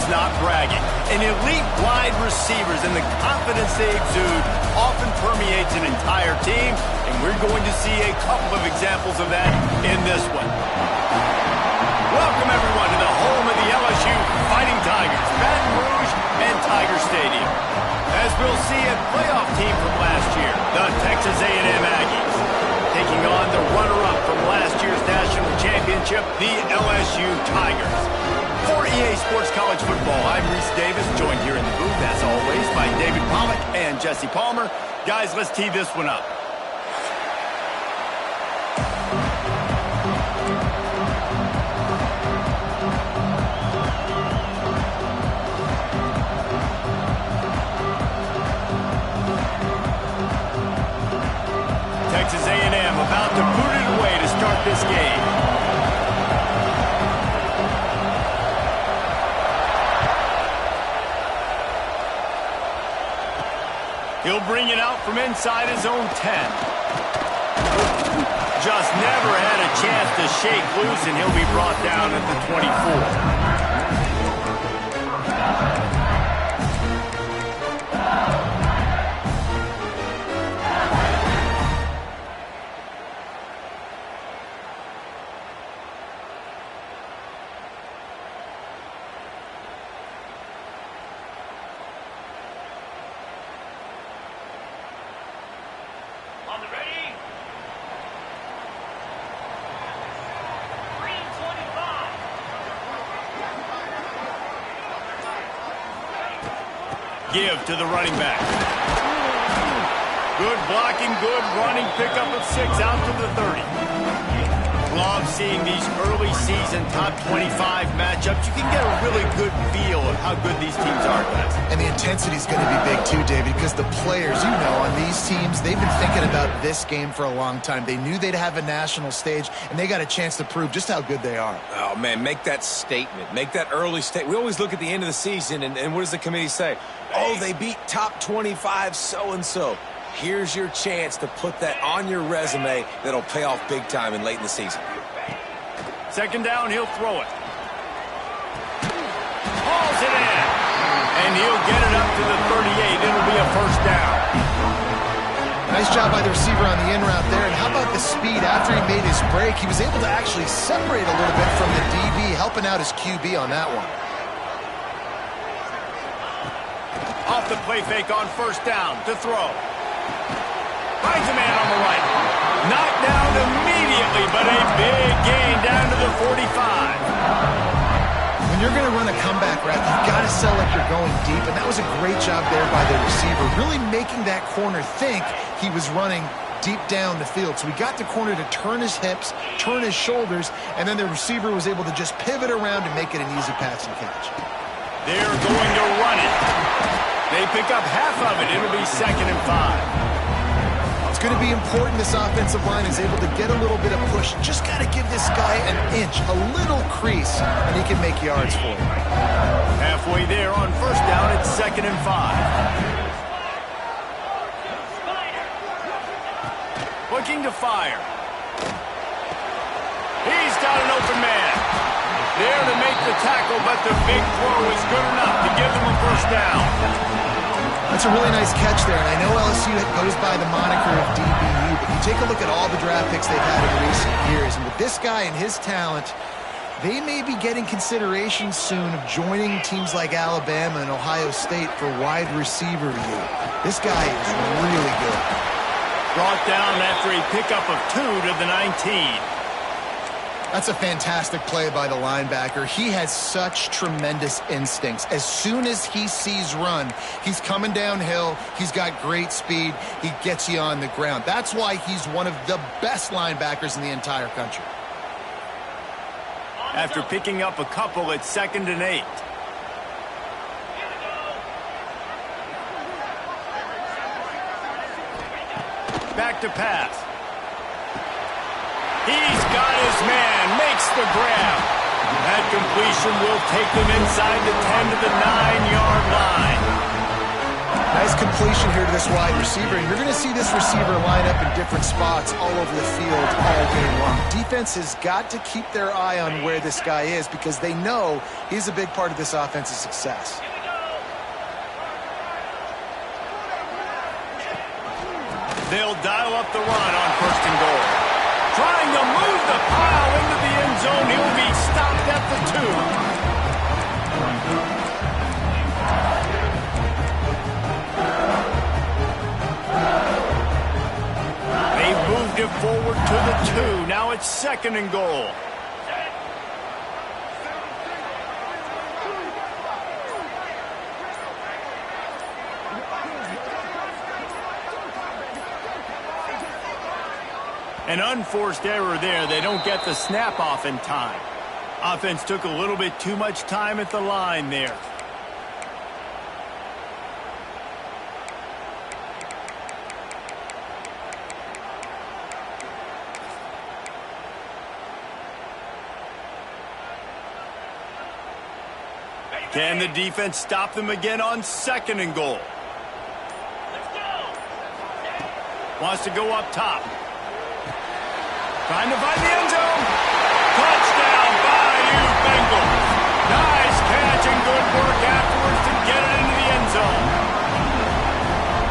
It's not bragging. An elite wide receivers and the confidence they exude often permeates an entire team, and we're going to see a couple of examples of that in this one. Welcome, everyone, to the home of the LSU Fighting Tigers, Baton Rouge and Tiger Stadium. As we'll see, a playoff team from last year, the Texas A&M Aggies, taking on the runner-up from last year's national championship, the LSU Tigers. For EA Sports College Football, I'm Reese Davis, joined here in the booth, as always, by David Pollack and Jesse Palmer. Guys, let's tee this one up. Texas A&M about to boot it away to start this game. He'll bring it out from inside his own 10. Just never had a chance to shake loose, and he'll be brought down at the 24. Give to the running back. Good blocking, good running, pickup of 6 out to the 30. Love seeing these early season top 25 matchups. You can get a really good feel of how good these teams are, guys. And the intensity is going to be big too, David, because the players, you know, on these teams, they've been thinking about this game for a long time. They knew they'd have a national stage, and they got a chance to prove just how good they are. Oh, man, make that statement. Make that early statement. We always look at the end of the season, and what does the committee say? Oh, they beat top 25 so-and-so. Here's your chance to put that on your resume that'll pay off big time and late in the season. Second down, he'll throw it. Hauls it in. And he'll get it up to the 38. It'll be a first down. Nice job by the receiver on the in route there. And how about the speed after he made his break? He was able to actually separate a little bit from the DB, helping out his QB on that one. Off the play fake on first down to throw. Finds a man on the right. Knocked down immediately, but a big gain down to the 45. When you're going to run a comeback route, you've got to sell like you're going deep, and that was a great job there by the receiver, really making that corner think he was running deep down the field. So we got the corner to turn his hips, turn his shoulders, and then the receiver was able to just pivot around and make it an easy pass and catch. They're going to run it. They pick up half of it. It'll be 2nd and 5. It's going to be important this offensive line is able to get a little bit of push. Just got to give this guy an inch, a little crease, and he can make yards for you. Halfway there on first down, it's 2nd and 5. Looking to fire. He's got an open man. There to make the tackle, but the big throw is good enough to give them a first down. That's a really nice catch there, and I know LSU goes by the moniker of DBU, but you take a look at all the draft picks they've had in recent years, and with this guy and his talent, they may be getting consideration soon of joining teams like Alabama and Ohio State for wide receiver review. This guy is really good. Brought down after a pickup of 2 to the 19. That's a fantastic play by the linebacker. He has such tremendous instincts. As soon as he sees run, he's coming downhill. He's got great speed. He gets you on the ground. That's why he's one of the best linebackers in the entire country. After picking up a couple, it's 2nd and 8. Back to pass. He's got his man, makes the grab. That completion will take them inside the 10 to the 9-yard line. Nice completion here to this wide receiver, and you're going to see this receiver line up in different spots all over the field all game long. Defense has got to keep their eye on where this guy is because they know he's a big part of this offense's success. They'll dial up the run on 1st and goal. Trying to move the pile into the end zone. He'll be stopped at the 2. Moved it forward to the 2. Now it's 2nd and goal. An unforced error there. They don't get the snap off in time. Offense took a little bit too much time at the line there. Can the defense stop them again on 2nd and goal? Wants to go up top. Trying to find the end zone. Touchdown, Bayou Bengals. Nice catch and good work afterwards to get it into the end zone.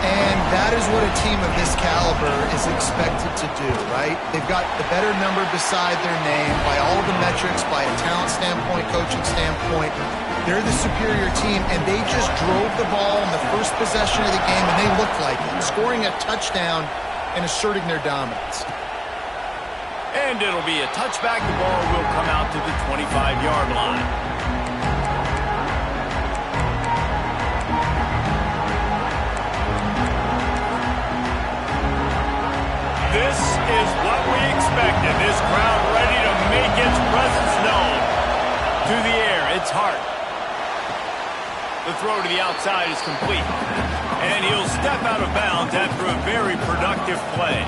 And that is what a team of this caliber is expected to do, right? They've got the better number beside their name by all the metrics, by a talent standpoint, coaching standpoint. They're the superior team, and they just drove the ball in the first possession of the game, and they looked like it, scoring a touchdown and asserting their dominance. And it'll be a touchback. The ball will come out to the 25-yard line. This is what we expected. This crowd ready to make its presence known. To the air, it's Hart. The throw to the outside is complete. And he'll step out of bounds after a very productive play.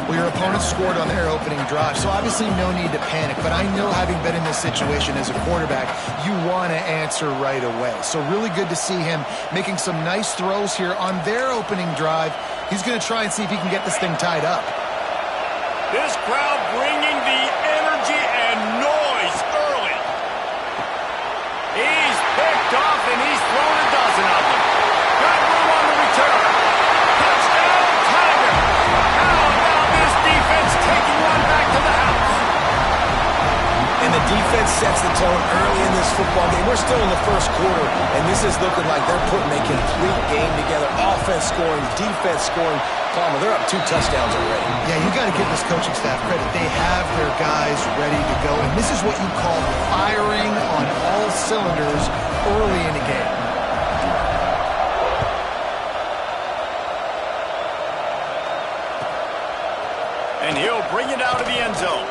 Well, your opponent scored on their opening drive, so obviously no need to panic. But I know, having been in this situation as a quarterback, you want to answer right away. So really good to see him making some nice throws here on their opening drive. He's going to try and see if he can get this thing tied up. This crowd bringing the energy and noise early. He's picked off and he's thrown a dozen of them. Got room on the return. Touchdown, Tiger. How about this defense taking one back to the house? And the defense sets the tone early in this football game. We're still in the first quarter, and this is looking like they're putting a complete game together. Offense scoring, defense scoring. Palmer, they're up 2 touchdowns already. Yeah, you got to give this coaching staff credit. They have their guys ready to go, and this is what you call firing on all cylinders early in the game. And he'll bring it out of the end zone.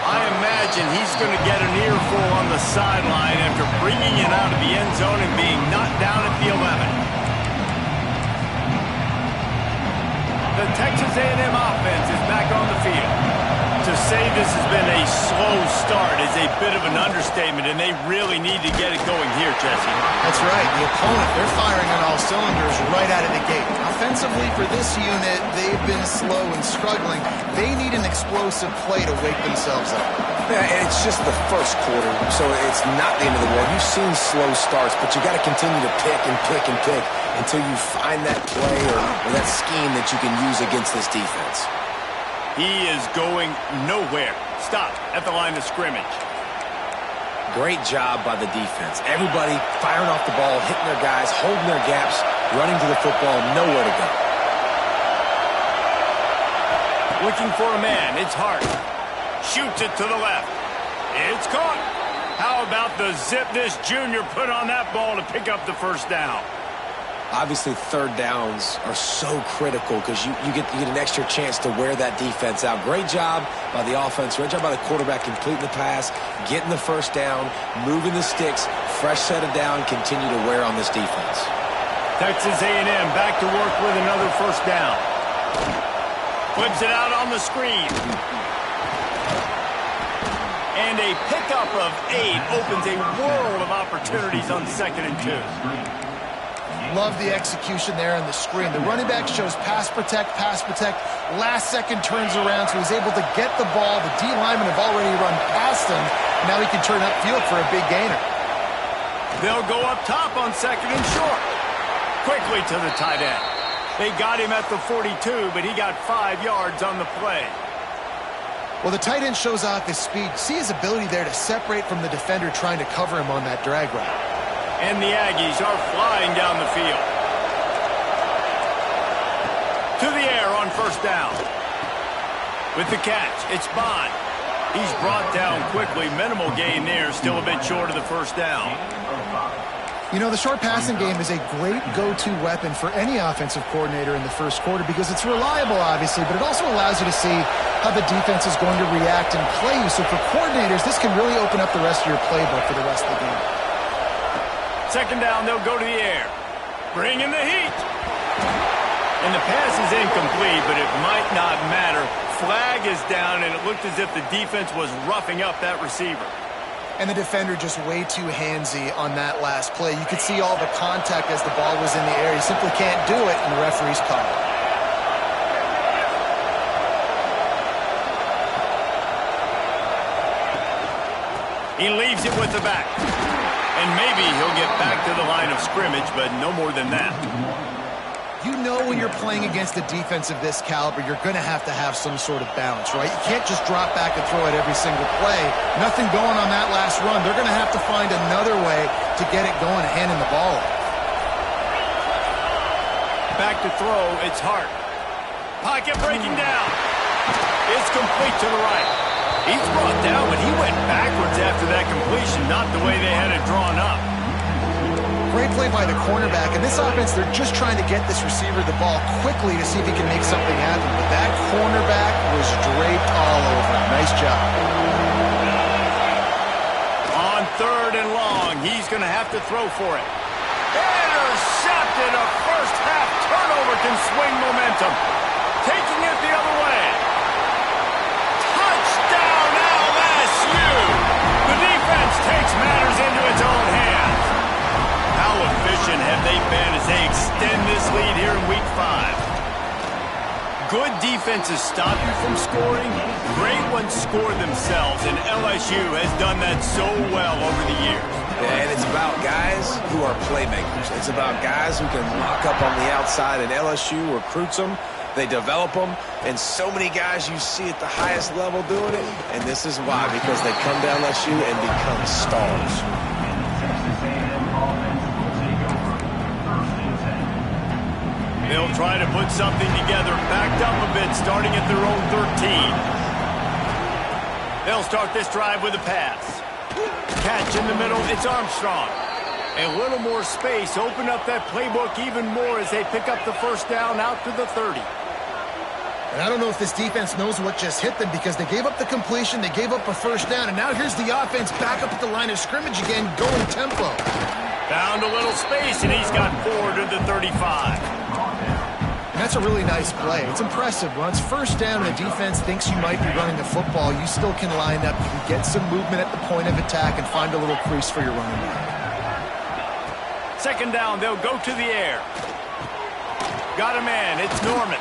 I imagine he's going to get an earful on the sideline after bringing it out of the end zone and being knocked down at the 11. The Texas A&M offense is back on the field. To say this has been a slow start is a bit of an understatement, and they really need to get it going here, Jesse. That's right. The opponent, they're firing on all cylinders right out of the gate. Offensively, for this unit, they've been slow and struggling. They need an explosive play to wake themselves up. Yeah, and it's just the first quarter, so it's not the end of the world. You've seen slow starts, but you got to continue to pick and pick and pick until you find that play or that scheme that you can use against this defense. He is going nowhere. Stop at the line of scrimmage. Great job by the defense. Everybody firing off the ball, hitting their guys, holding their gaps, running to the football, nowhere to go. Looking for a man. It's Hart. Shoots it to the left. It's caught. How about the zip this junior put on that ball to pick up the first down? Obviously, third downs are so critical because you get an extra chance to wear that defense out. Great job by the offense. Great job by the quarterback completing the pass, getting the first down, moving the sticks, fresh set of down, continue to wear on this defense. Texas A&M back to work with another first down. Flips it out on the screen. And a pickup of 8 opens a world of opportunities on 2nd and 2. Love the execution there on the screen. The running back shows pass protect, last second turns around, so he's able to get the ball. The D linemen have already run past him. Now he can turn upfield for a big gainer. They'll go up top on 2nd and short. Quickly to the tight end. They got him at the 42, but he got 5 yards on the play. Well, the tight end shows off his speed. See his ability there to separate from the defender trying to cover him on that drag route. And the Aggies are flying down the field. To the air on 1st down. With the catch, it's Bond. He's brought down quickly. Minimal gain there, still a bit short of the 1st down. You know, the short passing game is a great go-to weapon for any offensive coordinator in the first quarter because it's reliable, obviously, but it also allows you to see how the defense is going to react and play you. So for coordinators, this can really open up the rest of your playbook for the rest of the game. 2nd down, they'll go to the air. Bring in the heat. And the pass is incomplete, but it might not matter. Flag is down, and it looked as if the defense was roughing up that receiver. And the defender just way too handsy on that last play. You could see all the contact as the ball was in the air. He simply can't do it, and the referee's called it. He leaves it with the back. And maybe he'll get back to the line of scrimmage, but no more than that. You know when you're playing against a defense of this caliber, you're going to have some sort of balance, right? You can't just drop back and throw it every single play. Nothing going on that last run. They're going to have to find another way to get it going and handing the ball off. Back to throw, it's Hart. Pocket breaking down. It's complete to the right. He's brought down, but he went backwards after that completion, not the way they had it drawn up. Great play by the cornerback. In this offense, they're just trying to get this receiver the ball quickly to see if he can make something happen. But that cornerback was draped all over him. Nice job. On 3rd and long, he's going to have to throw for it. Intercepted. A first-half turnover can swing momentum. Taking it the other way. Touchdown, LSU! The defense takes matters into its own hands. How efficient have they been as they extend this lead here in Week 5? Good defenses stop you from scoring. Great ones score themselves, and LSU has done that so well over the years. Yeah, and it's about guys who are playmakers. It's about guys who can lock up on the outside, and LSU recruits them. They develop them, and so many guys you see at the highest level doing it, and this is why, because they come to LSU and become stars. They'll try to put something together, backed up a bit, starting at their own 13. They'll start this drive with a pass. Catch in the middle, it's Armstrong. A little more space, open up that playbook even more as they pick up the 1st down out to the 30. And I don't know if this defense knows what just hit them because they gave up the completion, they gave up a 1st down, and now here's the offense back up at the line of scrimmage again, going tempo. Found a little space, and he's got 4 to the 35. And that's a really nice play. It's impressive. Once 1st down and the defense thinks you might be running the football, you still can line up. You can get some movement at the point of attack and find a little crease for your running back. 2nd down, they'll go to the air. Got a man, it's Norman.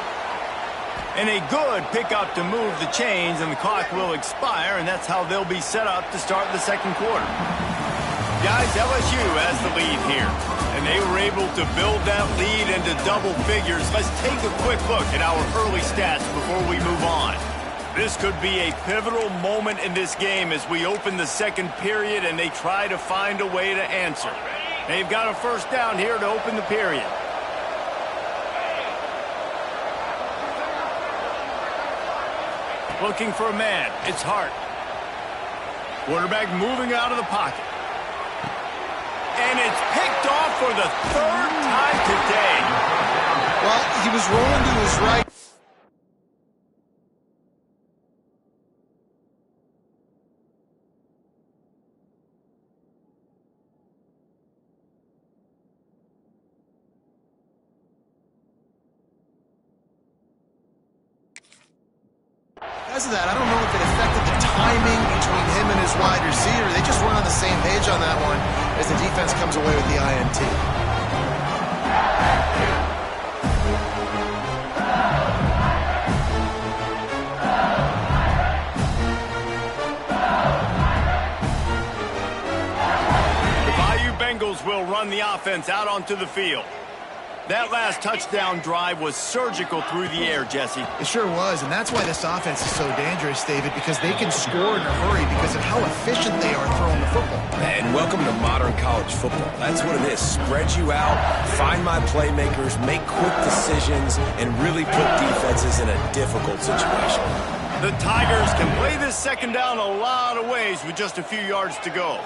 And a good pickup to move the chains, and the clock will expire, and that's how they'll be set up to start the 2nd quarter. Guys, LSU has the lead here, and they were able to build that lead into double figures. Let's take a quick look at our early stats before we move on. This could be a pivotal moment in this game as we open the 2nd period and they try to find a way to answer. They've got a 1st down here to open the period. Looking for a man. It's Hart. Quarterback moving out of the pocket. And it's picked off for the 3rd time today. Well, he was rolling to his right. Because of that, I don't know if it affected the timing between him and his wide receiver. They just weren't on the same page on that one as the defense comes away with the INT. offense out onto the field. That last touchdown drive was surgical through the air, Jesse. It sure was, and that's why this offense is so dangerous, David, because they can score in a hurry because of how efficient they are throwing the football. And welcome to modern college football. That's what it is. Spread you out, find my playmakers, make quick decisions, and really put defenses in a difficult situation. The Tigers can play this second down a lot of ways with just a few yards to go.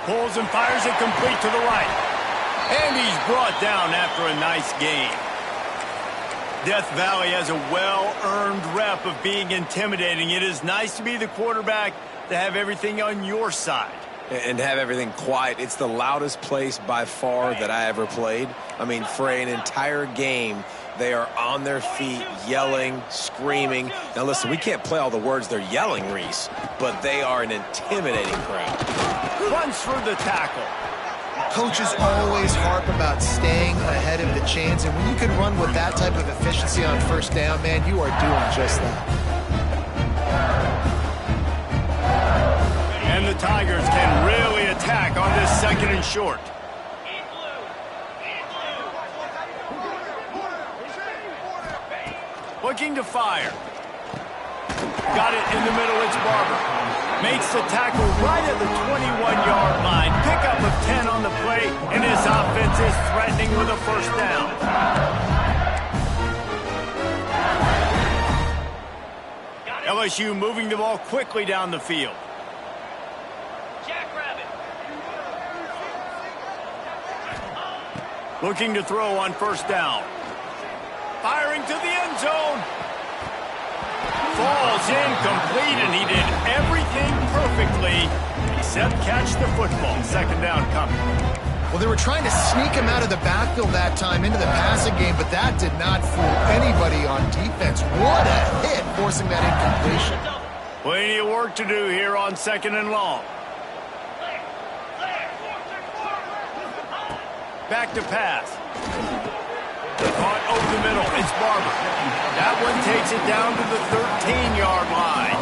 Pulls and fires it complete to the right. And he's brought down after a nice gain. Death Valley has a well-earned rep of being intimidating. It is nice to be the quarterback, to have everything on your side. And have everything quiet. It's the loudest place by far that I ever played. I mean, for an entire game, they are on their feet, yelling, screaming. Now, listen, we can't play all the words they're yelling, Reese, but they are an intimidating crowd. Runs for the tackle. Coaches always harp about staying ahead of the chains, and when you can run with that type of efficiency on first down, man, you are doing just that. And the Tigers can really attack on this second and short. Looking to fire. Got it in the middle, it's Barber. Makes the tackle right at the 21-yard line. Pickup of 10 on the play, and his offense is threatening with a first down. LSU moving the ball quickly down the field. Looking to throw on first down. Firing to the end zone. Falls incomplete, and he did everything perfectly except catch the football. Second down coming. Well, they were trying to sneak him out of the backfield that time into the passing game, but that did not fool anybody on defense. What a hit, forcing that incompletion. Plenty of work to do here on second and long. Back to pass. Caught over the middle. It's Barber. That one takes it down to the 13-yard line.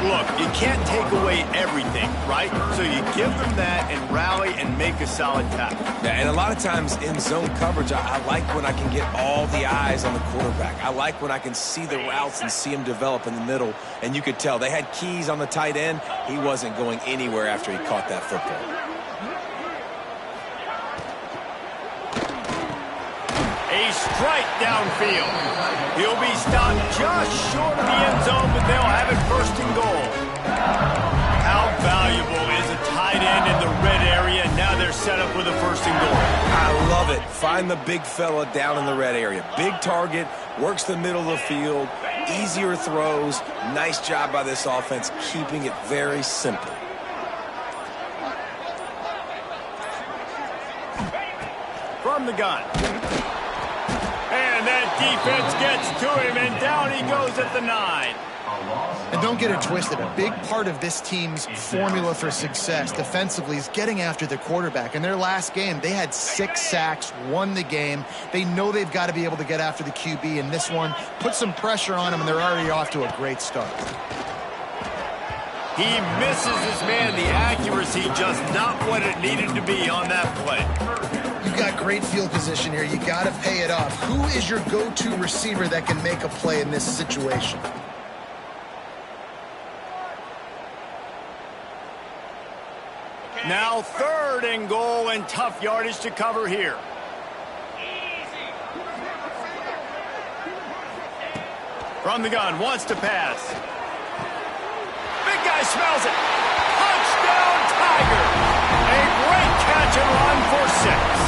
Look, you can't take away everything, right? So you give them that and rally and make a solid tackle. Yeah, and a lot of times in zone coverage, I like when I can get all the eyes on the quarterback. I like when I can see the routes and see him develop in the middle. And you could tell they had keys on the tight end. He wasn't going anywhere after he caught that football. A strike downfield. He'll be stopped just short of the end zone, but they'll have it first and goal. How valuable is a tight end in the red area? Now they're set up with a first and goal. I love it. Find the big fella down in the red area. Big target, works the middle of the field, easier throws. Nice job by this offense, keeping it very simple. From the gun. And that defense gets to him, and down he goes at the 9. And don't get it twisted. A big part of this team's formula for success defensively is getting after the quarterback. In their last game, they had 6 sacks, won the game. They know they've got to be able to get after the QB in this one. Put some pressure on him, and they're already off to a great start. He misses his man. The accuracy just not what it needed to be on that play. You've got great field position here. You got to pay it off. Who is your go-to receiver that can make a play in this situation? Now third and goal, and tough yardage to cover here. From the gun, wants to pass. Big guy smells it. Touchdown, Tiger. A great catch and run for 6.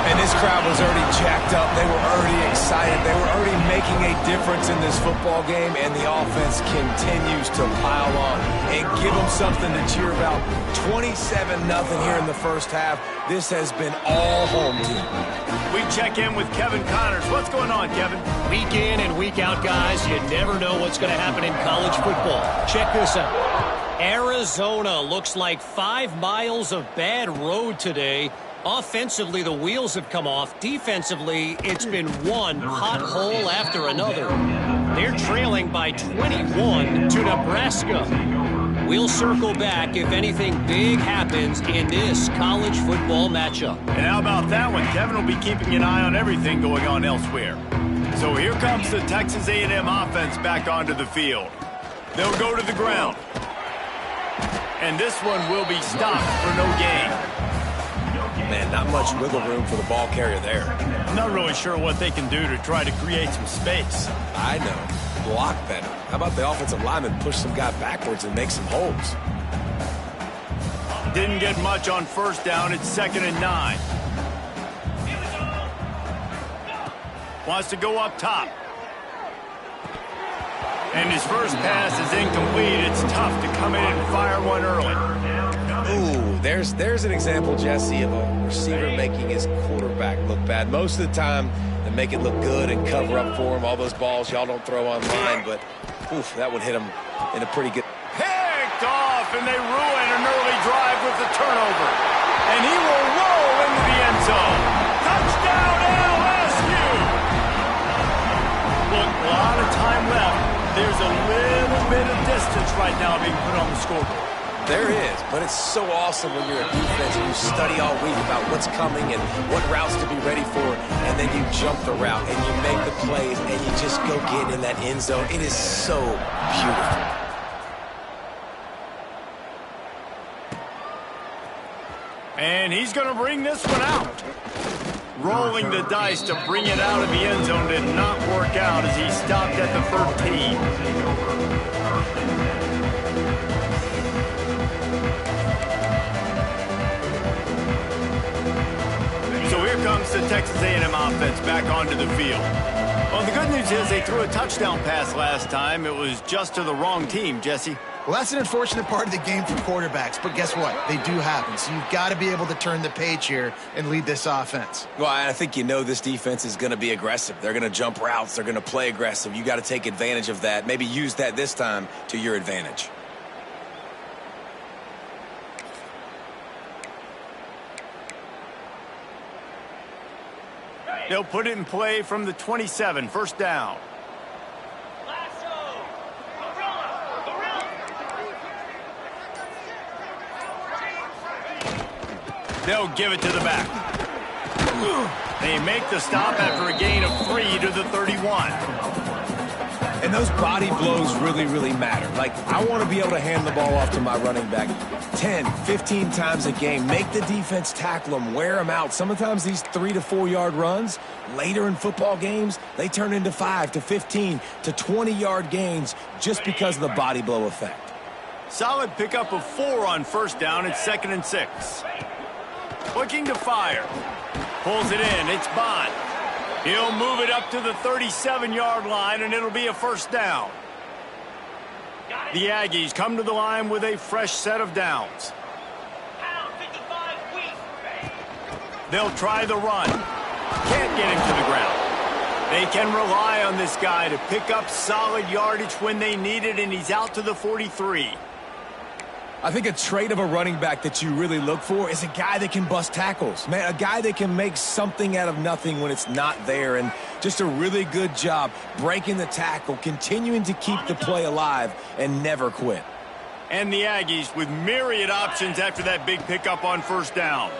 And this crowd was already jacked up. They were already excited. They were already making a difference in this football game, and the offense continues to pile on and give them something to cheer about. 27-0 here in the first half. This has been all home team. We check in with Kevin Connors. What's going on, Kevin? Week in and week out, guys, you never know what's going to happen in college football. Check this out. Arizona looks like 5 miles of bad road today. Offensively, the wheels have come off. Defensively, it's been one hot hole after another. They're trailing by 21 to Nebraska. We'll circle back if anything big happens in this college football matchup. And how about that one? Kevin will be keeping an eye on everything going on elsewhere. So here comes the Texas A&M offense back onto the field. They'll go to the ground. And this one will be stopped for no gain. Man, not much wiggle room for the ball carrier there. I'm not really sure what they can do to try to create some space. I know. Block better. How about the offensive lineman push some guy backwards and make some holes? Didn't get much on first down. It's 2nd and 9. Wants to go up top. And his first pass is incomplete. It's tough to come in and fire one early. Ooh, there's an example, Jesse, of a receiver making his quarterback look bad. Most of the time, they make it look good and cover up for him. All those balls y'all don't throw online, but oof, that would hit him in a pretty good... Picked off, and they ruin an early drive with the turnover. And he will roll into the end zone. Touchdown, LSU! Look, a lot of time left. There's a little bit of distance right now being put on the scoreboard. There is, but it's so awesome when you're a defense and you study all week about what's coming and what routes to be ready for, and then you jump the route and you make the plays and you just go get in that end zone. It is so beautiful. And he's going to bring this one out. Rolling the dice to bring it out of the end zone did not work out as he stopped at the 13. So here comes the Texas A&M offense back onto the field. Well, the good news is they threw a touchdown pass last time. It was just to the wrong team, Jesse. Well, that's an unfortunate part of the game for quarterbacks, but guess what? They do happen. So you've got to be able to turn the page here and lead this offense. Well, I think you know this defense is going to be aggressive. They're going to jump routes. They're going to play aggressive. You got to take advantage of that. Maybe use that this time to your advantage. They'll put it in play from the 27, 1st down. They'll give it to the back. They make the stop after a gain of 3 to the 31. And those body blows really, really matter. Like, I want to be able to hand the ball off to my running back 10, 15 times a game. Make the defense tackle them, wear them out. Sometimes these 3 to 4 yard runs, later in football games, they turn into 5 to 15 to 20 yard gains just because of the body blow effect. Solid pickup of 4 on 1st down. It's 2nd and 6. Looking to fire. Pulls it in. It's Bond. He'll move it up to the 37-yard line, and it'll be a 1st down. The Aggies come to the line with a fresh set of downs. They'll try the run. Can't get him to the ground. They can rely on this guy to pick up solid yardage when they need it, and he's out to the 43. I think a trait of a running back that you really look for is a guy that can bust tackles. Man, a guy that can make something out of nothing when it's not there, and just a really good job breaking the tackle, continuing to keep the play alive, and never quit. And the Aggies with myriad options after that big pickup on 1st down.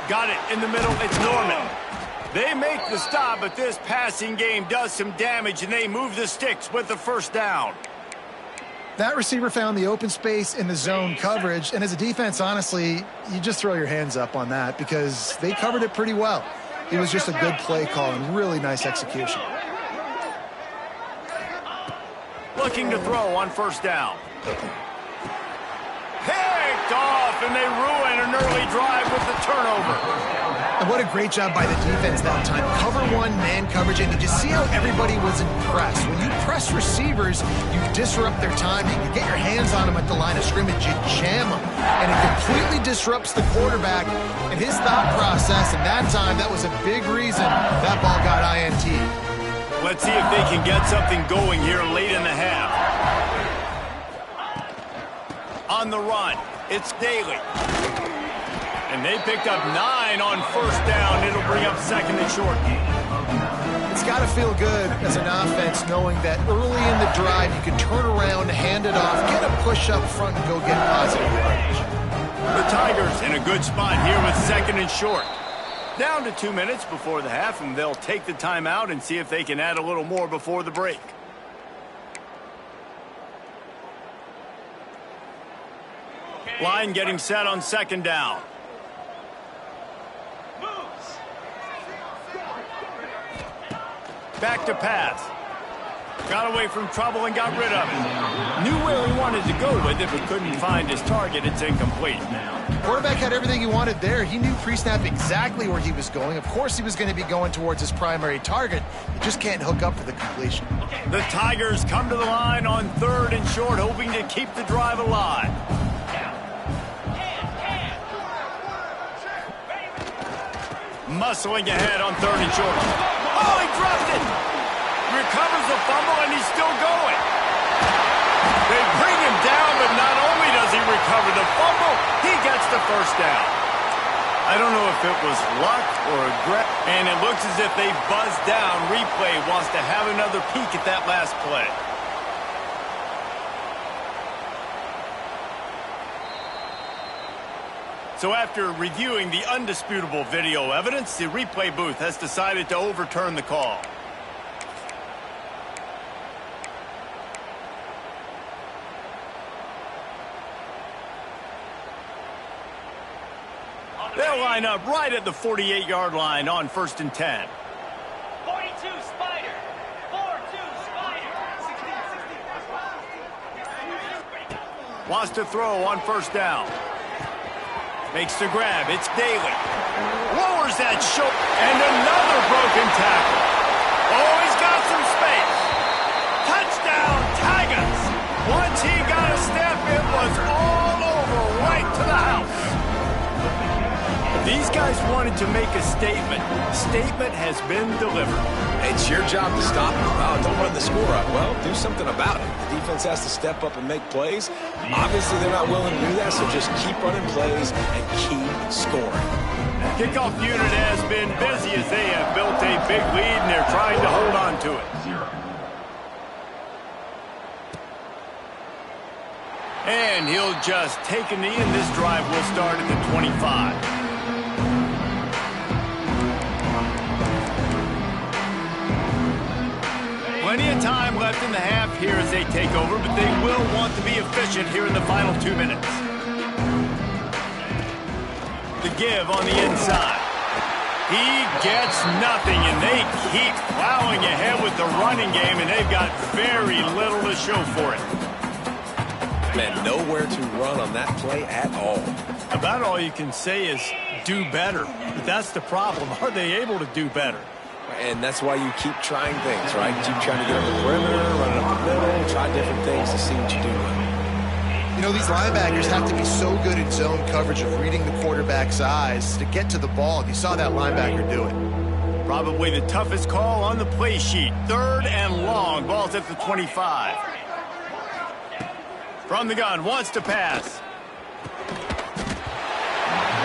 Got it in the middle. It's Norman. They make the stop, but this passing game does some damage, and they move the sticks with the 1st down. That receiver found the open space in the zone coverage, and as a defense, honestly, you just throw your hands up on that because they covered it pretty well. It was just a good play call and really nice execution. Looking to throw on 1st down. Picked off, and they ruin an early drive with the turnover. And what a great job by the defense that time. Cover 1, man coverage, and you just see how everybody was impressed. When you press receivers, you disrupt their timing. You get your hands on them at the line of scrimmage, you jam them. And it completely disrupts the quarterback and his thought process. And that time, that was a big reason that ball got INT. Let's see if they can get something going here late in the half. On the run, it's Daly. And they picked up 9 on 1st down. It'll bring up 2nd and short. It's got to feel good as an offense knowing that early in the drive you can turn around, hand it off, get a push up front, and go get positive yardage. The Tigers in a good spot here with 2nd and short. Down to 2 minutes before the half, and they'll take the timeout and see if they can add a little more before the break. Line getting set on 2nd down. Back to pass. Got away from trouble and got rid of it. Knew where he wanted to go with it, but couldn't find his target. It's incomplete. Quarterback had everything he wanted there. He knew pre-snap exactly where he was going. Of course he was going to be going towards his primary target. He just can't hook up for the completion. The Tigers come to the line on 3rd and short, hoping to keep the drive alive. Muscling ahead on 3rd and short. Oh, he dropped it! Recovers the fumble, and he's still going. They bring him down, but not only does he recover the fumble, he gets the first down. I don't know if it was luck or regret, and it looks as if they buzzed down. Replay wants to have another peek at that last play. So after reviewing the undisputable video evidence, the replay booth has decided to overturn the call. They'll line up right at the 48-yard line on 1st and 10. 42 Spider. 4-2 Spider. Wants to throw on 1st down. Makes the grab. It's Daly. Lowers that shoulder. And another broken tackle. Oh, he's got some space. Touchdown, Tigers. Once he got a step, it was all over right to the house. These guys wanted to make a statement. Statement has been delivered. It's your job to stop them. Oh, don't run the score up. Well, do something about it. The defense has to step up and make plays. Obviously, they're not willing to do that, so just keep running plays and keep scoring. Kickoff unit has been busy as they have built a big lead, and they're trying to hold on to it. And he'll just take a knee, and this drive will start at the 25. Plenty of time left in the half here as they take over, but they will want to be efficient here in the final 2 minutes. The give on the inside. He gets nothing, and they keep plowing ahead with the running game, and they've got very little to show for it. Man, nowhere to run on that play at all. About all you can say is do better. But that's the problem. Are they able to do better? And that's why you keep trying things, right? Keep trying to get on the perimeter, running up the middle, try different things to see what you do with it. You know, these linebackers have to be so good in zone coverage of reading the quarterback's eyes to get to the ball. And you saw that linebacker do it. Probably the toughest call on the play sheet. 3rd and long. Ball's at the 25. From the gun, wants to pass.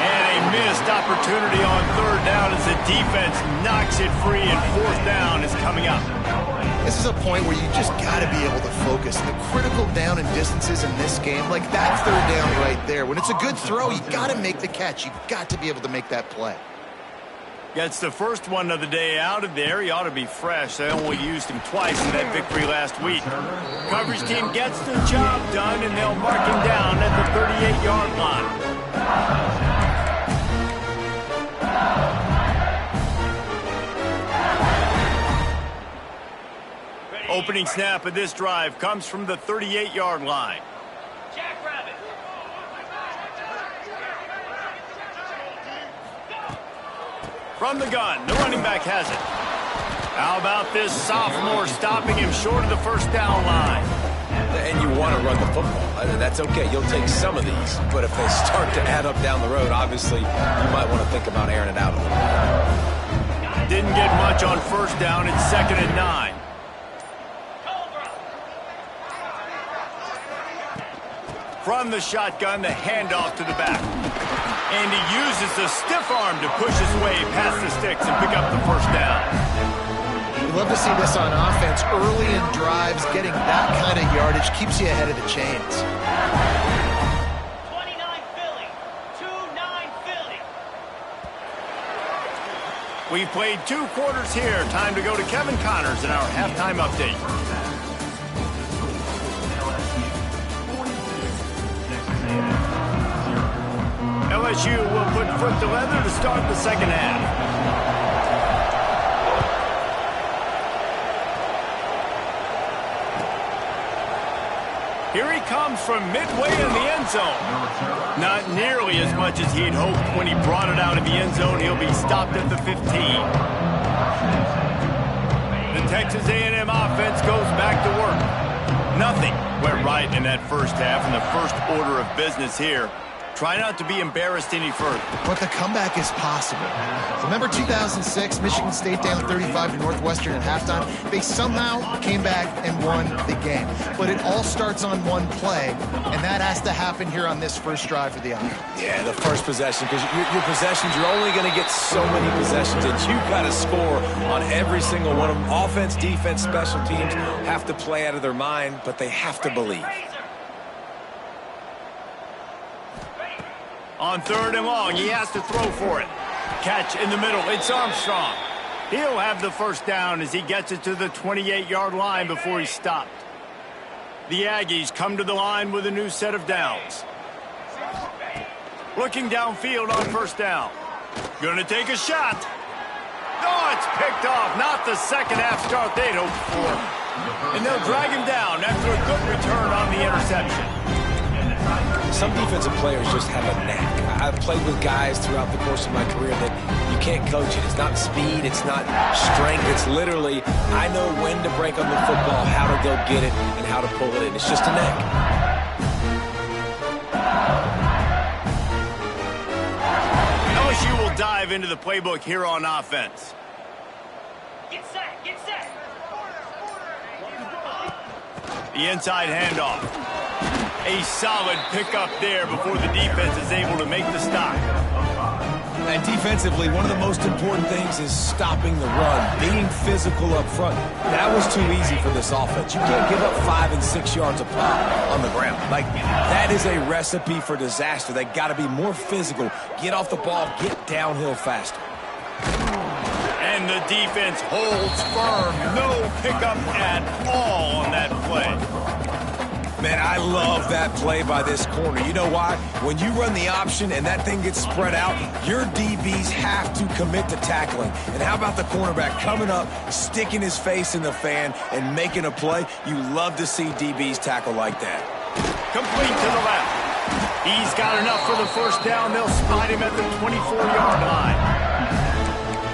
And a missed opportunity on 3rd down as the defense knocks it free, and 4th down is coming up. This is a point where you just got to be able to focus. The critical down and distances in this game, like that 3rd down right there. When it's a good throw, you got to make the catch. You got to be able to make that play. Gets the first one of the day out of there. He ought to be fresh. They only used him twice in that victory last week. Coverage team gets the job done, and they'll mark him down at the 38-yard line. Opening snap of this drive comes from the 38-yard line. Jackrabbit. From the gun, the running back has it. How about this sophomore stopping him short of the 1st down line? And you want to run the football. That's okay. You'll take some of these. But if they start to add up down the road, obviously, you might want to think about airing it out a little bit. Didn't get much on 1st down. It's 2nd and 9. From the shotgun, the handoff to the back. And he uses the stiff arm to push his way past the sticks and pick up the 1st down. You love to see this on offense. Early in drives, getting that kind of yardage keeps you ahead of the chains. 29 Philly. 2-9 Philly. We've played 2 quarters here. Time to go to Kevin Connors in our halftime update. LSU will put foot to leather to start the second half. Here he comes from midway in the end zone. Not nearly as much as he'd hoped when he brought it out of the end zone. He'll be stopped at the 15. The Texas A&M offense goes back to work. Nothing went right in that first half, and the first order of business here. Try not to be embarrassed any further. But the comeback is possible. Remember 2006, Michigan State down 35 to Northwestern at halftime? They somehow came back and won the game. But it all starts on one play, and that has to happen here on this first drive for the offense. Yeah, the first possession, because your possessions, you're only going to get so many possessions, and you've got to score on every single one of them. Offense, defense, special teams have to play out of their mind, but they have to believe. On 3rd and long, he has to throw for it. Catch in the middle. It's Armstrong. He'll have the first down as he gets it to the 28-yard line before he's stopped. The Aggies come to the line with a new set of downs. Looking downfield on first down. Gonna take a shot. Oh, it's picked off. Not the second half start they'd hoped for. And they'll drag him down after a good return on the interception. Some defensive players just have a knack. I've played with guys throughout the course of my career that you can't coach it. It's not speed, it's not strength. It's literally, I know when to break on the football, how to go get it, and how to pull it in. It's just a knack. LSU will dive into the playbook here on offense. Get set. Get set. The inside handoff. A solid pickup there before the defense is able to make the stop. And defensively, one of the most important things is stopping the run, being physical up front. That was too easy for this offense. You can't give up 5 and 6 yards a pop on the ground. Like, that is a recipe for disaster. They got to be more physical, get off the ball, get downhill faster. And the defense holds firm. No pickup at all on that play. Man, I love that play by this corner. You know why? When you run the option and that thing gets spread out, your DBs have to commit to tackling. And how about the cornerback coming up, sticking his face in the fan, and making a play? You love to see DBs tackle like that. Complete to the left. He's got enough for the first down. They'll spot him at the 24-yard line.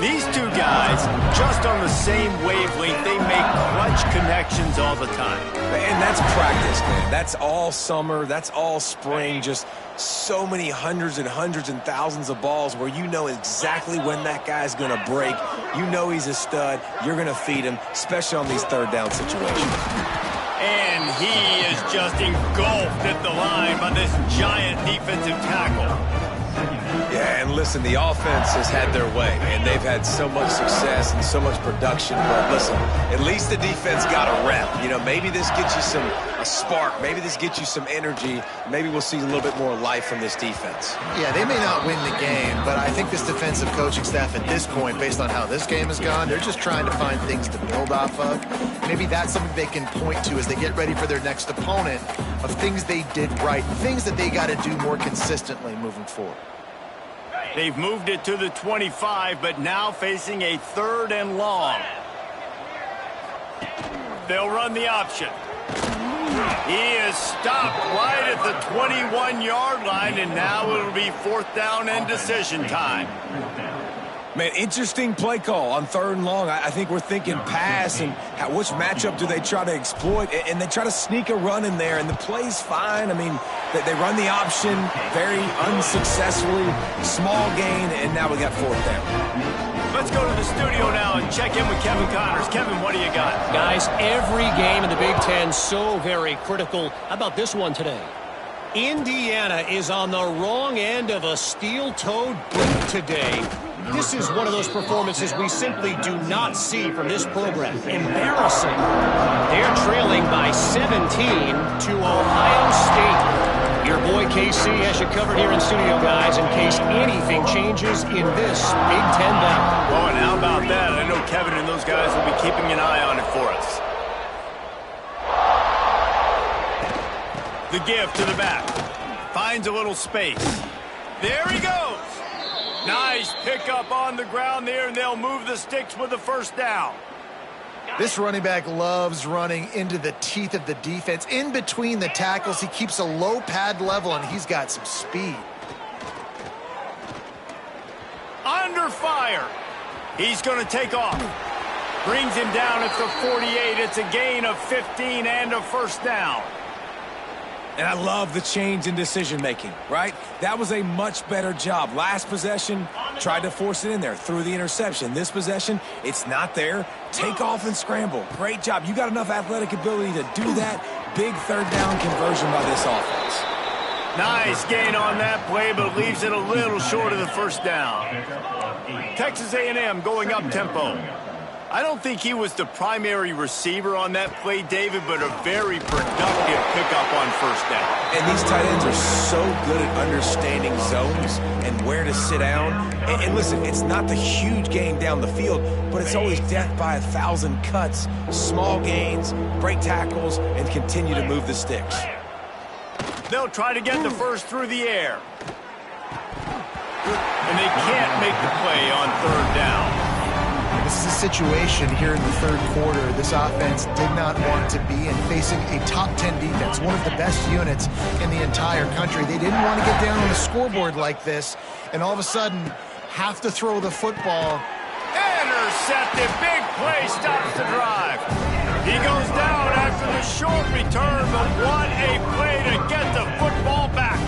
These two guys, just on the same wavelength, they make clutch connections all the time. And that's practice, man. That's all summer. That's all spring. Just so many hundreds and hundreds and thousands of balls where you know exactly when that guy's going to break. You know he's a stud. You're going to feed him, especially on these third down situations. And he is just engulfed at the line by this giant defensive tackle. Yeah, and listen, the offense has had their way, and they've had so much success and so much production. But listen, at least the defense got a rep. You know, maybe this gets you a spark. Maybe this gets you some energy. Maybe we'll see a little bit more life from this defense. Yeah, they may not win the game, but I think this defensive coaching staff at this point, based on how this game has gone, they're just trying to find things to build off of. Maybe that's something they can point to as they get ready for their next opponent of things they did right, things that they got to do more consistently moving forward. They've moved it to the 25, but now facing a 3rd and long. They'll run the option. He is stopped right at the 21-yard line, and now it'll be 4th down and decision time. Man, interesting play call on 3rd and long. I think we're thinking pass and which matchup do they try to exploit, and they try to sneak a run in there, and the play's fine. I mean, they run the option very unsuccessfully, small gain, and now we got 4th down. Let's go to the studio now and check in with Kevin Connors. Kevin, what do you got? Guys, every game in the Big Ten so very critical. How about this one today? Indiana is on the wrong end of a steel-toed boot today. This is one of those performances we simply do not see from this program. Embarrassing. They're trailing by 17 to Ohio State. Your boy KC has you covered here in studio, guys, in case anything changes in this Big Ten battle. Oh, and how about that? I know Kevin and those guys will be keeping an eye on it for us. The give to the back. Finds a little space. There he goes. Nice pickup on the ground there, and they'll move the sticks with the first down. This running back loves running into the teeth of the defense. In between the tackles, he keeps a low pad level, and he's got some speed. Under fire. He's going to take off. Brings him down at the 48. It's a gain of 15 and a first down. And I love the change in decision-making, right? That was a much better job. Last possession, tried to force it in there, threw the interception. This possession, it's not there. Take off and scramble. Great job. You got enough athletic ability to do that. Big third down conversion by this offense. Nice gain on that play, but leaves it a little short of the first down. Texas A&M going up tempo. I don't think he was the primary receiver on that play, David, but a very productive pickup on first down. And these tight ends are so good at understanding zones and where to sit down. And listen, it's not the huge gain down the field, but it's always death by 1,000 cuts, small gains, break tackles, and continue to move the sticks. They'll try to get the first through the air. And they can't make the play on third down. This is a situation here in the third quarter this offense did not want to be in, facing a top 10 defense, one of the best units in the entire country. They didn't want to get down on the scoreboard like this, and all of a sudden have to throw the football. Intercepted. Big play stops the drive. He goes down after the short return, but what a play to get the football back.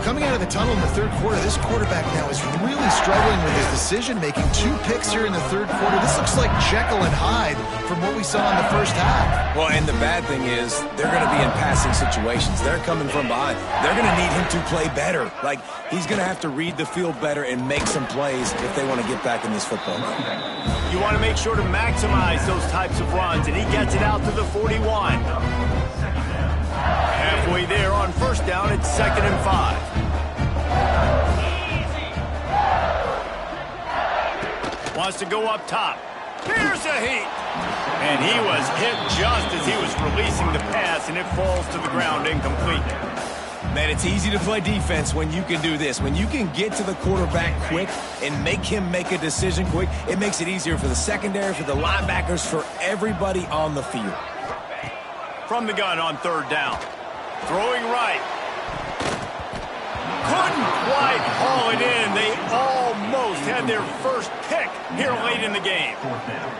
Coming out of the tunnel in the third quarter, this quarterback now is really struggling with his decision-making. 2 picks here in the third quarter. This looks like Jekyll and Hyde from what we saw in the first half. Well, and the bad thing is they're going to be in passing situations. They're coming from behind. They're going to need him to play better. Like, he's going to have to read the field better and make some plays if they want to get back in this football game. You want to make sure to maximize those types of runs, and he gets it out to the 41. Halfway there on first down, it's 2nd and 5. Wants to go up top. Here's a heat. And he was hit just as he was releasing the pass, and it falls to the ground incomplete. Man, it's easy to play defense when you can do this. When you can get to the quarterback quick and make him make a decision quick, it makes it easier for the secondary, for the linebackers, for everybody on the field. From the gun on third down. Throwing right. Couldn't quite haul it in. They almost had their first pick here late in the game.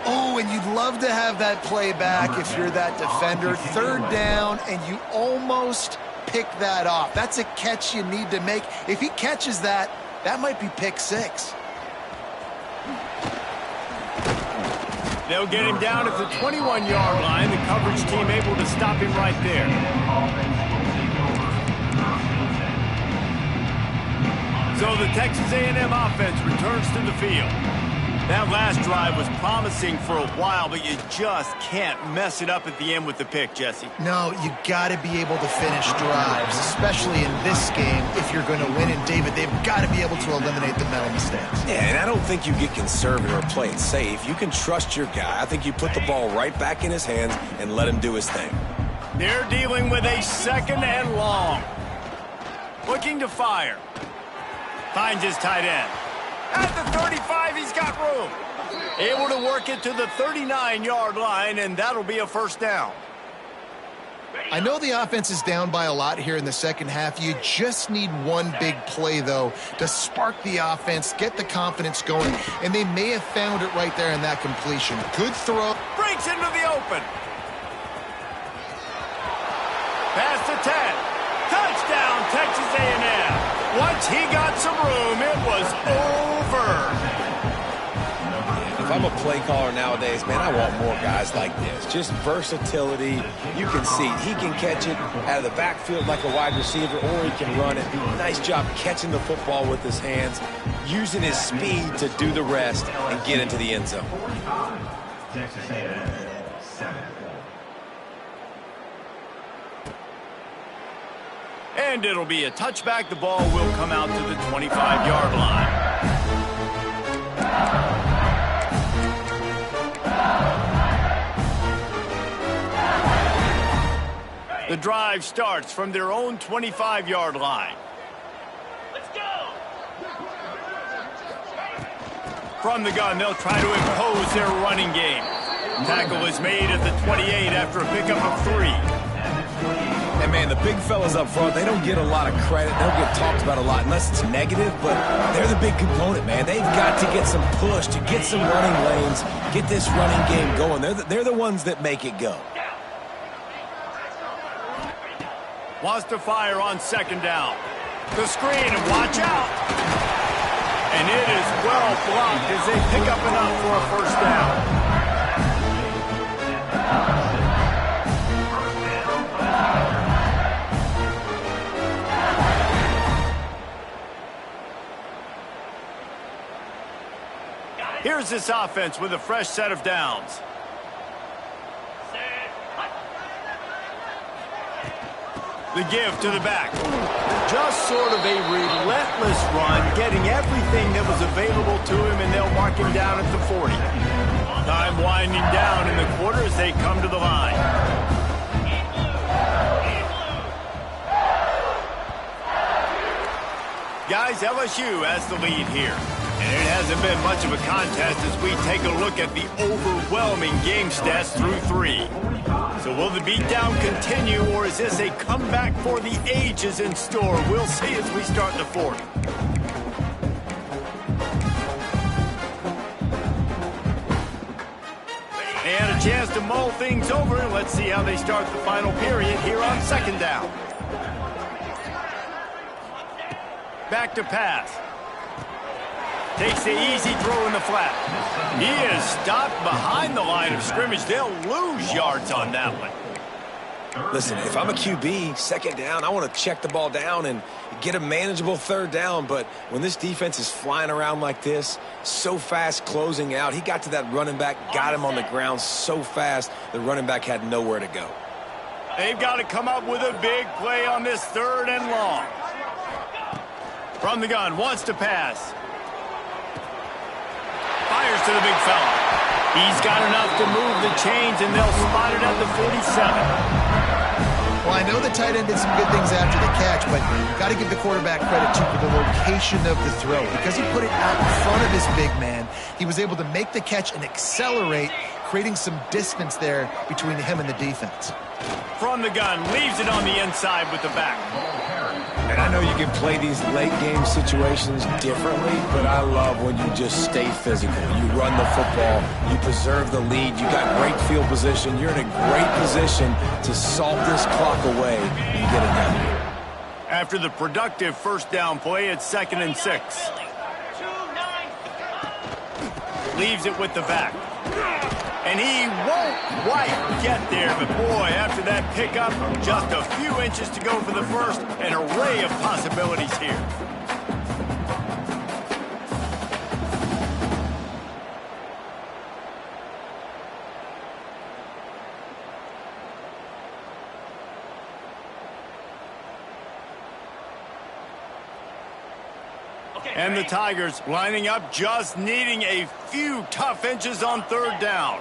Oh, and you'd love to have that play back if you're that defender. Third down, and you almost pick that off. That's a catch you need to make. If he catches that, that might be pick 6. They'll get him down at the 21-yard line. The coverage team able to stop him right there. So the Texas A&M offense returns to the field. That last drive was promising for a while, but you just can't mess it up at the end with the pick, Jesse. No, you got to be able to finish drives, especially in this game if you're going to win. And, David, they've got to be able to eliminate the mental mistakes. Yeah, and I don't think you get conservative or play it safe. You can trust your guy. I think you put the ball right back in his hands and let him do his thing. They're dealing with a 2nd and long. Looking to fire. Finds his tight end. At the 35, he's got room. Able to work it to the 39-yard line, and that'll be a first down. I know the offense is down by a lot here in the second half. You just need one big play, though, to spark the offense, get the confidence going, and they may have found it right there in that completion. Good throw. Breaks into the open. Pass to 10. Touchdown, Texas A&M. Once he got some room, it was over. If I'm a play caller nowadays, man, I want more guys like this. Just versatility. You can see he can catch it out of the backfield like a wide receiver, or he can run it. Nice job catching the football with his hands, using his speed to do the rest and get into the end zone. And it'll be a touchback. The ball will come out to the 25-yard line. The drive starts from their own 25-yard line. Let's go. From the gun, they'll try to impose their running game. Tackle is made at the 28 after a pickup of 3. And, man, the big fellas up front, they don't get a lot of credit. They don't get talked about a lot unless it's negative, but they're the big component, man. They've got to get some push, to get some running lanes, get this running game going. They're the ones that make it go. Wants to fire on second down. The screen, and watch out. And it is well blocked as they pick up enough for a first down. Here's this offense with a fresh set of downs. The give to the back. Just sort of a relentless run, getting everything that was available to him, and they'll mark him down at the 40. Time winding down in the quarter as they come to the line. Guys, LSU has the lead here. And it hasn't been much of a contest as we take a look at the overwhelming game stats through 3. So will the beatdown continue, or is this a comeback for the ages in store? We'll see as we start the 4th. They had a chance to mull things over. Let's see how they start the final period here on second down. Back to pass. Takes the easy throw in the flat. He is stopped behind the line of scrimmage. They'll lose yards on that one. Listen, if I'm a QB, second down, I want to check the ball down and get a manageable third down. But when this defense is flying around like this, so fast closing out, he got to that running back, got him on the ground so fast, the running back had nowhere to go. They've got to come up with a big play on this 3rd and long. From the gun, wants to pass. Fires to the big fella. He's got enough to move the chains, and they'll spot it at the 47. Well, I know the tight end did some good things after the catch, but you've got to give the quarterback credit, too, for the location of the throw. Because he put it out in front of his big man, he was able to make the catch and accelerate, creating some distance there between him and the defense. From the gun, leaves it on the inside with the back. And I know you can play these late game situations differently, but I love when you just stay physical. You run the football, you preserve the lead, you got great field position, you're in a great position to salt this clock away and get it done. After the productive first down play, it's 2nd and 6. Leaves it with the back. And he won't quite get there, but boy, after that pickup, just a few inches to go for the first, an array of possibilities here. And the Tigers lining up, just needing a few tough inches on 3rd down.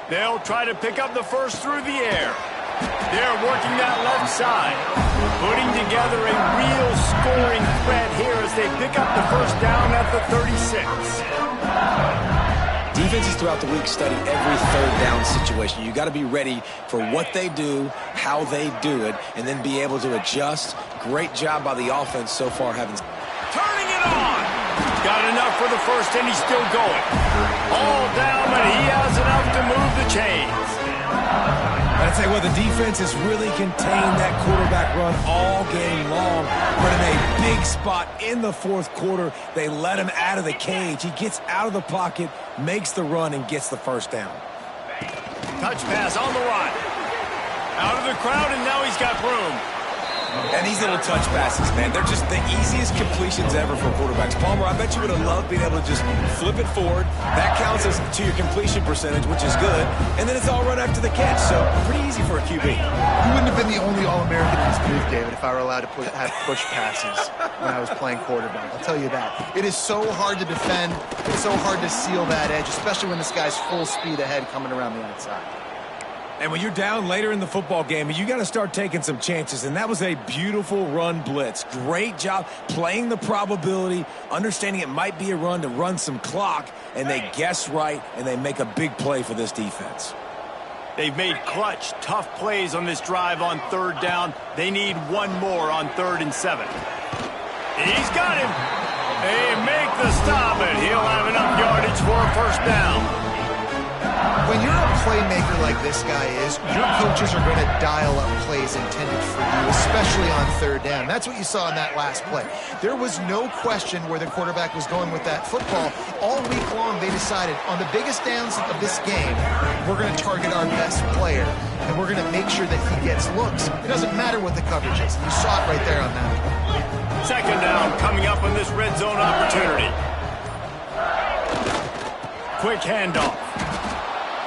They'll try to pick up the first through the air. They're working that left side, putting together a real scoring threat here as they pick up the first down at the 36. Defenses throughout the week study every 3rd down situation. You got to be ready for what they do, how they do it, and then be able to adjust. Great job by the offense so far. Turning it on. Got enough for the first, and he's still going. All down, but he has enough to move the chains. I'd say, well, the defense has really contained that quarterback run all game long, but in a big spot in the fourth quarter. They let him out of the cage. He gets out of the pocket, makes the run, and gets the first down. Touch pass on the run. Out of the crowd, and now he's got room. And these little touch passes, man, they're just the easiest completions ever for quarterbacks. Palmer, I bet you would have loved being able to just flip it forward. That counts as to your completion percentage, which is good. And then it's all run after the catch, so pretty easy for a QB. You wouldn't have been the only All-American in this booth, David, if I were allowed to have push passes when I was playing quarterback. I'll tell you that. It is so hard to defend. It's so hard to seal that edge, especially when this guy's full speed ahead coming around the outside. And when you're down later in the football game, you got to start taking some chances. And that was a beautiful run blitz. Great job playing the probability, understanding it might be a run to run some clock, and they guess right, and they make a big play for this defense. They've made clutch, tough plays on this drive on third down. They need one more on 3rd and 7. He's got him. They make the stop, and he'll have enough yardage for a first down. When you're a playmaker like this guy is, your coaches are going to dial up plays intended for you, especially on 3rd down. That's what you saw in that last play. There was no question where the quarterback was going with that football. All week long, they decided on the biggest downs of this game, we're going to target our best player, and we're going to make sure that he gets looks. It doesn't matter what the coverage is. You saw it right there on that play. 2nd down coming up on this red zone opportunity. Quick handoff.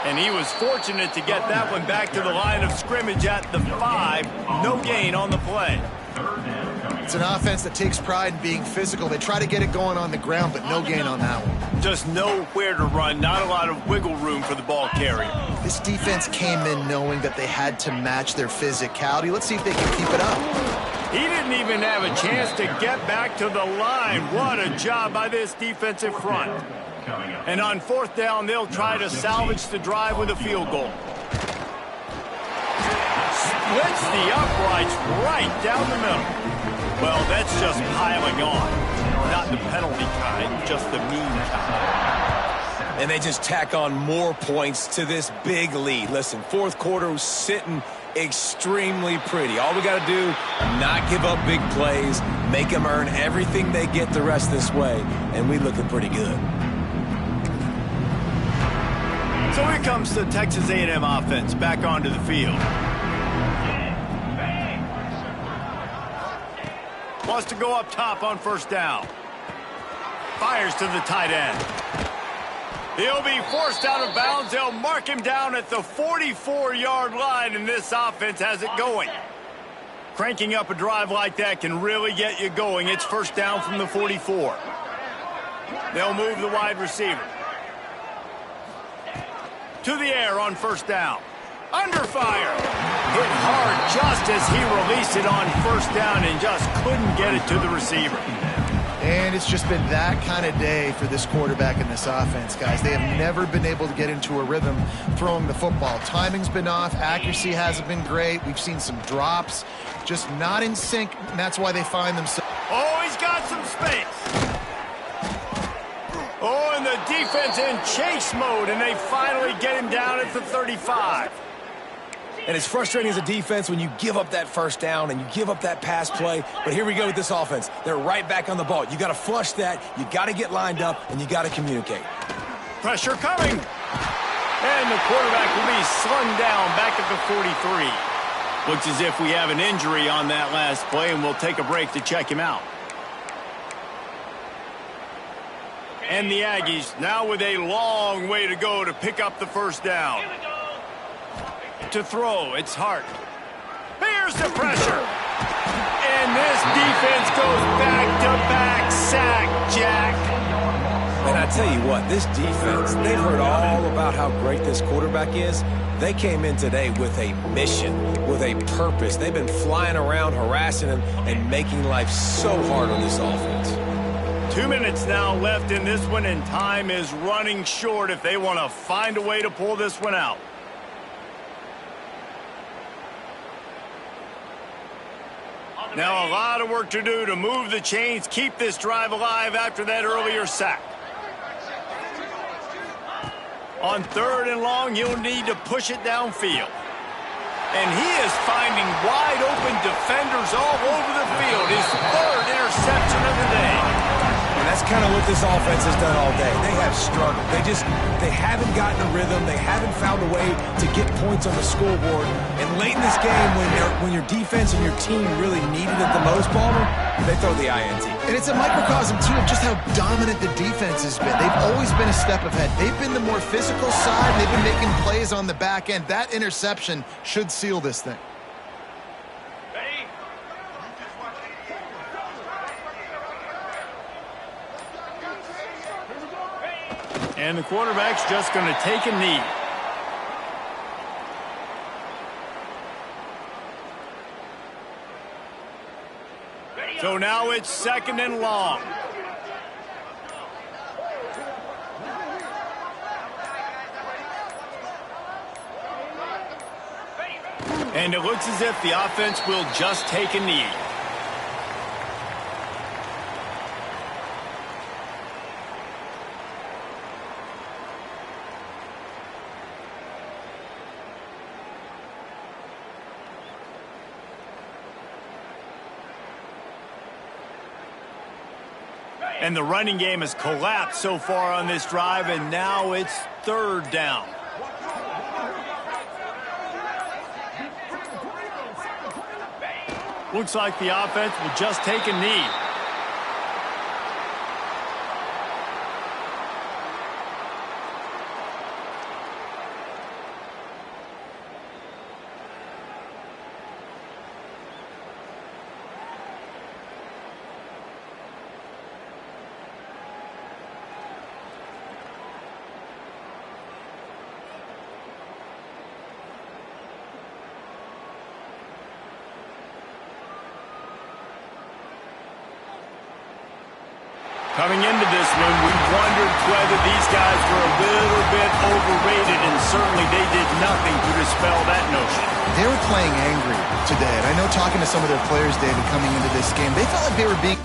And he was fortunate to get that one back to the line of scrimmage at the 5. No gain on the play. It's an offense that takes pride in being physical. They try to get it going on the ground, but no gain on that one. Just nowhere to run. Not a lot of wiggle room for the ball carrier. This defense came in knowing that they had to match their physicality. Let's see if they can keep it up. He didn't even have a chance to get back to the line. What a job by this defensive front. And on 4th down, they'll try to salvage the drive with a field goal. Splits the uprights right down the middle. Well, that's just piling on. Not the penalty kind, just the mean kind. And they just tack on more points to this big lead. Listen, 4th quarter was sitting extremely pretty. All we got to do, not give up big plays, make them earn everything they get the rest this way, and we looking pretty good. So here comes the Texas A&M offense back onto the field. Wants to go up top on 1st down. Fires to the tight end. He'll be forced out of bounds. They'll mark him down at the 44-yard line, and this offense has it going. Cranking up a drive like that can really get you going. It's 1st down from the 44. They'll move the wide receiver. To the air on 1st down. Under fire. Hit hard just as he released it on 1st down and just couldn't get it to the receiver. And it's just been that kind of day for this quarterback and this offense, guys. They have never been able to get into a rhythm throwing the football. Timing's been off. Accuracy hasn't been great. We've seen some drops. Just not in sync, and that's why they find themselves. Oh, he's got some space. Oh, and the defense in chase mode, and they finally get him down at the 35. And it's frustrating as a defense when you give up that 1st down and you give up that pass play. But here we go with this offense. They're right back on the ball. You got to flush that. You got to get lined up, and you got to communicate. Pressure coming. And the quarterback will be slung down back at the 43. Looks as if we have an injury on that last play, and we'll take a break to check him out. And the Aggies now with a long way to go to pick up the 1st down. To throw, it's Hart. Here's the pressure. And this defense goes back-to-back sack, Jack. And I tell you what, this defense, they've heard all about how great this quarterback is. They came in today with a mission, with a purpose. They've been flying around, harassing him, and making life so hard on this offense. 2 minutes now left in this one, and time is running short if they want to find a way to pull this one out. Now a lot of work to do to move the chains, keep this drive alive after that earlier sack. On 3rd and long, he'll need to push it downfield. And he is finding wide open defenders all over the field. His 3rd interception kind of what this offense has done all day. They have struggled. They haven't gotten a rhythm. They haven't found a way to get points on the scoreboard. And late in this game, when your defense and your team really needed it the most, Palmer, they throw the INT. And it's a microcosm, too, of just how dominant the defense has been. They've always been a step ahead. They've been the more physical side. They've been making plays on the back end. That interception should seal this thing. And the quarterback's just going to take a knee. So now it's 2nd and long. And it looks as if the offense will just take a knee. And the running game has collapsed so far on this drive, and now it's 3rd down. Looks like the offense will just take a knee. Coming into this one, we wondered whether these guys were a little bit overrated, and certainly they did nothing to dispel that notion. They were playing angry today, and I know talking to some of their players, David, coming into this game, they felt like they were being